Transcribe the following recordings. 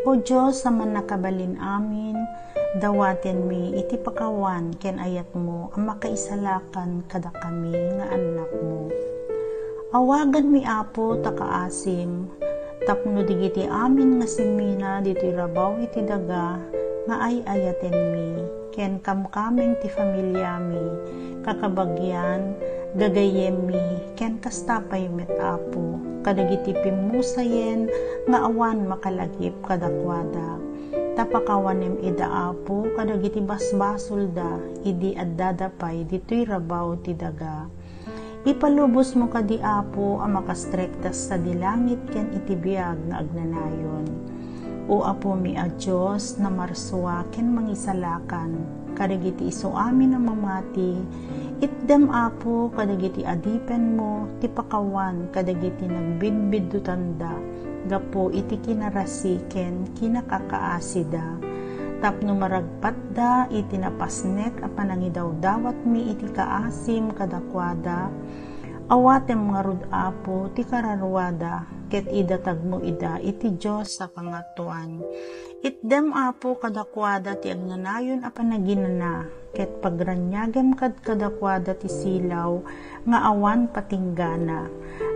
O Diyos, sa man nakabalin amin, dawaten mi iti pakawan ken ayat mo ang makaisalakan kada kami nga anak mo. Awagan mi Apo takaasim, tapno digiti amin nga simina dito'y rabaw iti daga nga ay ayaten mi, ken kamkameng ti familia mi, kakabagyan, gagayem mi, ken kastapay met Apo, kadagiti pimusayen nga awan makalagip kadakwada. Tapakawanem ida Apo, kadagiti basbasol da, idi addadapay dito'y rabaw ti daga. Ipalubos mo kadi Apo ang makastrektas sa dilangit ken itibiyag nga agnanayon. O Apo mi a Diyos na marsua ken mangisalakan, kadagiti isu amin ang mamati, itdem Apo kadagiti adipen mo, ti pakawan kadagiti nagbidbid tanda, gapo iti kinarasi ken kinakakaasida, tapno maragpat da iti napasnek a panangidaw dawat mi iti kaasim kadakwada, awatem nga rod Apo ti kararwada, ket idatag mo ida iti Diyos sa pangatuan. Itdem Apo kadakwada ti agnanayon a panaginana, ket pagranyagem kadakwada ti silaw nga awan patinggana,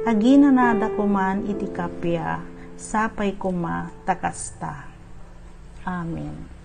aginanada kuman iti kapya, sapay kuma takasta. Amen.